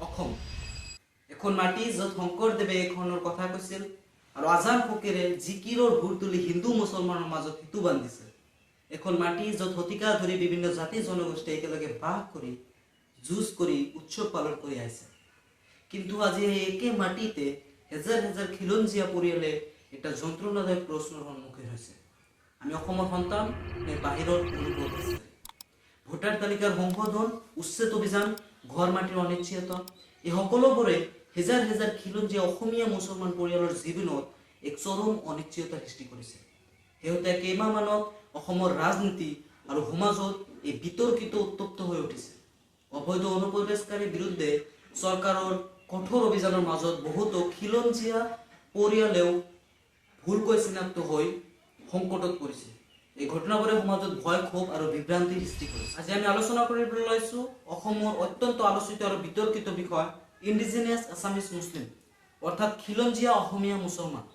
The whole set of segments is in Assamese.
অসম এখন মাটি য'ত শংকৰদেৱে এইখনৰ কথা কৈছিল আৰু আজান ফকীৰে জিকিৰৰ সুৰ তুলি হিন্দু মুছলমানৰ মাজত সিটো বান্ধিছে। এখন মাটি য'ত শতিকা ধৰি বিভিন্ন জাতি জনগোষ্ঠী একেলগে বাস কৰি যুঁজ কৰি উৎসৱ পালন কৰি আহিছে। কিন্তু আজি এই একে মাটিতে হেজাৰ হেজাৰ খিলঞ্জীয়া পৰিয়ালে এটা যন্ত্ৰণাদায়ক প্ৰশ্নৰ সন্মুখীন হৈছে। আমি অসমৰ সন্তান নে বাহিৰৰ অনুভৱ আছে? ভোটাৰ তালিকাৰ সংশোধন, উচ্ছেদ অভিযান, ঘৰ মাটিৰ অনিশ্চয়তা, এই সকলোবোৰে হেজাৰ হেজাৰ খিলঞ্জীয়া অসমীয়া মুছলমান পৰিয়ালৰ জীৱনত এক চৰম অনিশ্চয়তাৰ সৃষ্টি কৰিছে। শেহতীয়া কেইমাহমানত অসমৰ ৰাজনীতি আৰু সমাজত এই বিতৰ্কিত উত্তপ্ত হৈ উঠিছে। অবৈধ অনুপ্ৰৱেশকাৰীৰ বিৰুদ্ধে চৰকাৰৰ কঠোৰ অভিযানৰ মাজত বহুতো খিলঞ্জীয়া পৰিয়ালেও ভুলকৈ চিনাক্ত হৈ সংকটত পৰিছে। এই ঘটনাবোৰে সমাজত ভয়, ক্ষোভ আৰু বিভ্ৰান্তিৰ সৃষ্টি কৰিছে। আজি আমি আলোচনা কৰিবলৈ লৈছোঁ অসমৰ অত্যন্ত আলোচিত আৰু বিতৰ্কিত বিষয় ইণ্ডিজিনিয়াছ আছামিজ মুছলিম, অৰ্থাৎ খিলঞ্জীয়া অসমীয়া মুছলমান।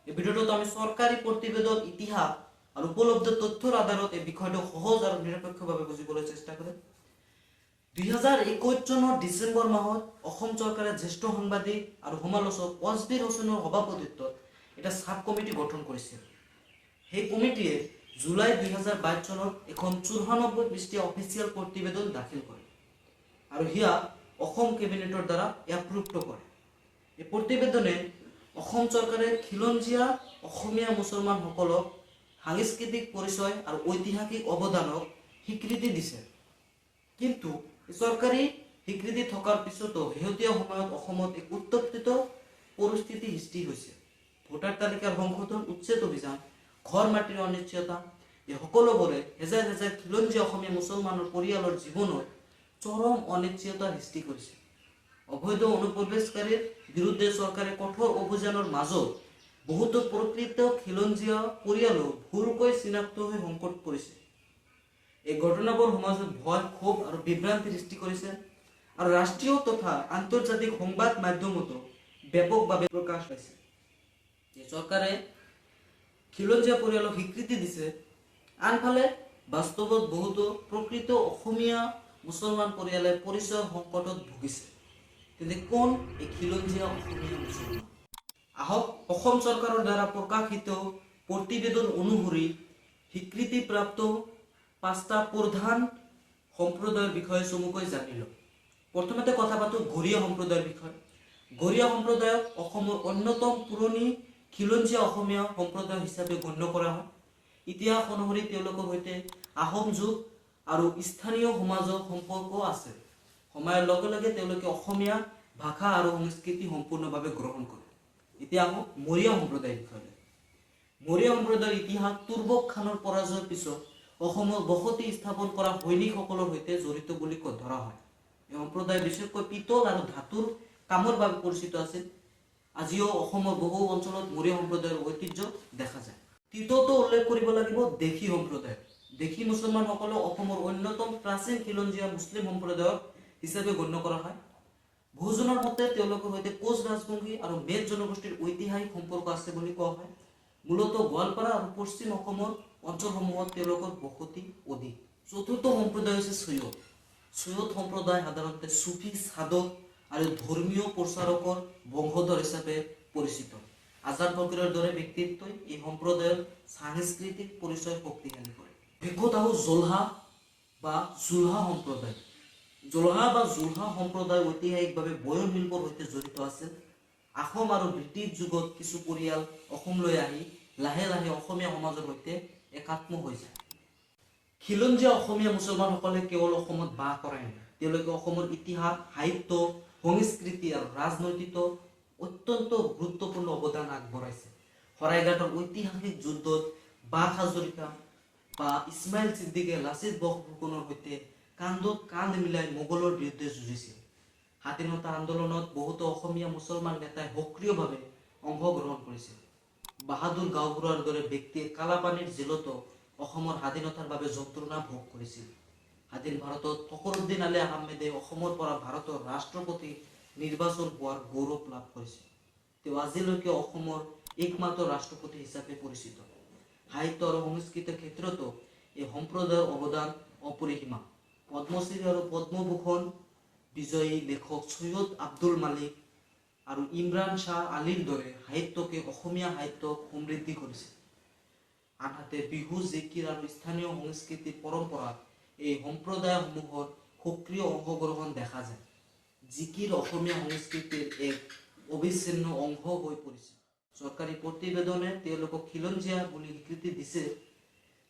এই ভিডিঅ'টোত আমি চৰকাৰী প্ৰতিবেদন, ইতিহাস আৰু উপলব্ধ তথ্যৰ আধাৰত এই বিষয়টো সহজ আৰু নিৰপেক্ষভাৱে বুজিবলৈ চেষ্টা কৰিম। 2021 চনৰ ডিচেম্বৰ মাহত অসম চৰকাৰে জ্যেষ্ঠ সাংবাদিক আৰু সমালোচক অজবিৰ হোসেনৰ সভাপতিত্বত এটা সাব কমিটি গঠন কৰিছিল। সেই কমিটিয়ে জুলাই 2022 চনত এখন 94 পৃষ্ঠাৰ অফিচিয়েল প্ৰতিবেদন দাখিল কৰে আৰু সেয়া অসম কেবিনেটৰ দ্বাৰা এপ্ৰুভড কৰে। এই প্ৰতিবেদনে অসম চৰকাৰে খিলঞ্জীয়া অসমীয়া মুছলমানসকলক সাংস্কৃতিক পৰিচয় আৰু ঐতিহাসিক অৱদানক স্বীকৃতি দিছে। কিন্তু চৰকাৰী স্বীকৃতি থকাৰ পিছতো শেহতীয়া সময়ত অসমত এক উত্তপ্ত পৰিস্থিতি সৃষ্টি হৈছে। ভোটাৰ তালিকাৰ সংশোধন, উচ্ছেদ অভিযান, ঘৰ মাটিৰ অনিশ্চয়তা, এই সকলোবোৰে হেজাৰ হেজাৰ খিলঞ্জীয়া অসমীয়া মুছলমানৰ পৰিয়ালৰ জীৱনত চৰম অনিশ্চয়তাৰ সৃষ্টি কৰিছে। অবৈধ অনুপ্ৰৱেশকাৰীৰ বিৰুদ্ধে চৰকাৰে কঠোৰ অভিযানৰ মাজত বহুতো প্ৰকৃত খিলঞ্জীয়া পৰিয়ালো ভুলকৈ চিনাক্ত হৈ সংকট পৰিছে। এই ঘটনাবোৰ সমাজত ভয়, ক্ষোভ আৰু বিভ্ৰান্তিৰ সৃষ্টি কৰিছে আৰু ৰাষ্ট্ৰীয় তথা আন্তৰ্জাতিক সংবাদ মাধ্যমতো ব্যাপকভাৱে প্ৰকাশ পাইছে। চৰকাৰে খিলঞ্জীয়া পৰিয়ালক স্বীকৃতি দিছে, আনফালে বাস্তৱত বহুতো প্ৰকৃত অসমীয়া মুছলমান পৰিয়ালে পৰিচয় সংকটত ভুগিছে। তেন্তে কোন এই খিলঞ্জীয়া অসমীয়া মুছলমান? আহক অসম চৰকাৰৰ দ্বাৰা প্ৰকাশিত প্ৰতিবেদন অনুসৰি স্বীকৃতিপ্ৰাপ্ত 5টা প্ৰধান সম্প্ৰদায়ৰ বিষয়ে চমুকৈ জানি লওঁ। প্ৰথমতে কথা পাতোঁ গৰীয়া সম্প্ৰদায়ৰ বিষয়ে। গৰীয়া সম্প্ৰদায়ক অসমৰ অন্যতম পুৰণি খিলঞ্জীয়া অসমীয়া সম্প্ৰদায় হিচাপে গণ্য কৰা হয়। ইতিহাস অনুসৰি তেওঁলোকৰ সৈতে আহোম যুগ আৰু স্থানীয় সমাজৰ সম্পৰ্ক আছে। সময়ৰ লগে লগে তেওঁলোকে অসমীয়া ভাষা আৰু সংস্কৃতি সম্পূৰ্ণভাৱে গ্ৰহণ কৰে। এতিয়া আহোঁ মৰিয়া সম্প্ৰদায়ৰ বিষয়ে। মৰিয়া সম্প্ৰদায়ৰ ইতিহাস তুৰ্বক খানৰ পৰাজয়ৰ পিছত অসমত বসতি স্থাপন কৰা সৈনিকসকলৰ সৈতে জড়িত বুলি ধৰা হয়। এই সম্প্ৰদায় বিশেষকৈ পিতল আৰু ধাতুৰ কামৰ বাবে পৰিচিত আছিল। আজিও অসমৰ বহু অঞ্চলত মৰিয়া সম্প্ৰদায়ৰ ঐতিহ্য দেখা যায়। তৃতীয়টো উল্লেখ কৰিব লাগিব দেশী সম্প্ৰদায়। দেশী মুছলমানসকলক অসমৰ অন্যতম প্ৰাচীন খিলঞ্জীয়া মুছলিম সম্প্ৰদায়ৰ হিচাপে গণ্য কৰা হয়। বহুজনৰ মতে তেওঁলোকৰ সৈতে কোচ ৰাজবংশী আৰু মেচ জনগোষ্ঠীৰ ঐতিহাসিক সম্পৰ্ক আছে বুলি কোৱা হয়। মূলতঃ গোৱালপাৰা আৰু পশ্চিম অসমৰ অঞ্চলসমূহত তেওঁলোকৰ বসতি অধিক। চতুৰ্থ সম্প্ৰদায় হৈছে চৈয়দ। চৈয়দ সম্প্ৰদায় সাধাৰণতে চুফি, সাধক আৰু ধৰ্মীয় প্ৰচাৰকৰ বংশধৰ হিচাপে পৰিচিত। আজাদ ফকীৰৰ দৰে ব্যক্তিত্বই এই সম্প্ৰদায়ৰ সাংস্কৃতিক পৰিচয় শক্তিশালী কৰে। শেষত আহোঁ জোলহা বা জুলহা সম্প্ৰদায়। জোলহা বা জুলহা সম্প্ৰদায় ঐতিহাসিকভাৱে বয়ন শিল্পৰ সৈতে জড়িত আছিল। আহোম আৰু ব্ৰিটিছ যুগত কিছু পৰিয়াল অসমলৈ আহি লাহে লাহে অসমীয়া সমাজৰ সৈতে একাত্ম হৈ যায়। খিলঞ্জীয়া অসমীয়া মুছলমানসকলে কেৱল অসমত বাস কৰাই নহয়, তেওঁলোকে অসমৰ ইতিহাস, সাহিত্য, সংস্কৃতি আৰু ৰাজনৈতিক অত্যন্ত গুৰুত্বপূৰ্ণ অৱদান আগবঢ়াইছে। শৰাইঘাটৰ ঐতিহাসিক যুদ্ধত বাঘ হাজৰিকা বা ইছমাইল ছিদ্দিকে লাচিত বৰফুকনৰ সৈতে কান্ধত কান্ধ মিলাই মোগলৰ বিৰুদ্ধে যুঁজিছিল। স্বাধীনতা আন্দোলনত বহুতো অসমীয়া মুছলমান নেতাই সক্ৰিয়ভাৱে অংশগ্ৰহণ কৰিছিল। বাহাদুৰ গাঁওবুঢ়াৰ দৰে ব্যক্তিয়ে কালাপানীৰ জেলতো অসমৰ স্বাধীনতাৰ বাবে যন্ত্ৰণা ভোগ কৰিছিল। স্বাধীন ভাৰতত ফখৰুদ্দিন আলী আহমেদে অসমৰ পৰা ভাৰতৰ ৰাষ্ট্ৰপতি নিৰ্বাচন হোৱাৰ গৌৰৱ লাভ কৰিছিল। তেওঁ আজিলৈকে অসমৰ একমাত্ৰ ৰাষ্ট্ৰপতি হিচাপে পৰিচিত। সাহিত্য আৰু সংস্কৃতিৰ ক্ষেত্ৰতো এই সম্প্ৰদায়ৰ অৱদান অপৰিসীম। পদ্মশ্ৰী আৰু পদ্মভূষণ বিজয়ী লেখক সৈয়দ আব্দুল মালিক আৰু ইমৰান শ্বাহ আলীৰ দৰে সাহিত্যকে অসমীয়া সাহিত্যক সমৃদ্ধি কৰিছে। আনহাতে বিহু, জিকিৰ আৰু স্থানীয় সংস্কৃতিৰ পৰম্পৰাত এই সম্প্ৰদায়সমূহৰ সক্ৰিয় অংশগ্ৰহণ দেখা যায়। জিকিৰ অসমীয়া সংস্কৃতিৰ এক অবিচ্ছিন্ন অংশ হৈ পৰিছে। চৰকাৰী প্ৰতিবেদনে তেওঁলোকক খিলঞ্জীয়া বুলি স্বীকৃতি দিছে,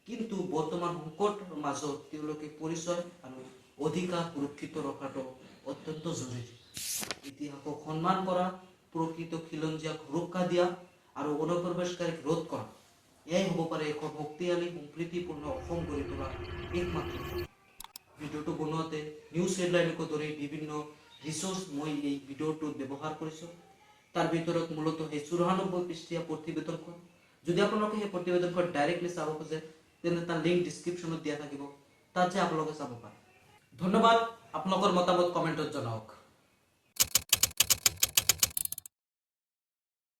কিন্তু বৰ্তমান সংকটৰ মাজত তেওঁলোকে পৰিচয় আৰু অধিকাৰ সুৰক্ষিত ৰখাটো অত্যন্ত জৰুৰী। ইতিহাসক সন্মান কৰা, প্ৰকৃত খিলঞ্জীয়াক সুৰক্ষা দিয়া আৰু অনুপ্ৰৱেশকাৰীক ৰোধ কৰা, এয়াই হ'ব পাৰে এখন শক্তিশালী সম্প্ৰীতিপূৰ্ণ অসম গঢ়ি তোলা একমাত্ৰ পথ। ভিডিঅ'টো বনোৱাতে নিউজ হেডলাইনকে ধৰি বিভিন্ন ৰিচোৰ্চ মই এই ভিডিঅ'টোত ব্যৱহাৰ কৰিছোঁ। তাৰ ভিতৰত মূলতঃ সেই 94 পৃষ্ঠাৰ প্ৰতিবেদনখন। যদি আপোনালোকে সেই প্ৰতিবেদনখন ডাইৰেক্টলি চাব খোজে তেন্তে তাৰ লিংক ডিছক্ৰিপশ্যনত দিয়া থাকিব, তাত যে আপোনালোকে চাব পাৰে। ধন্যবাদ। আপোনালোকৰ মতামত কমেণ্টত জনাওক।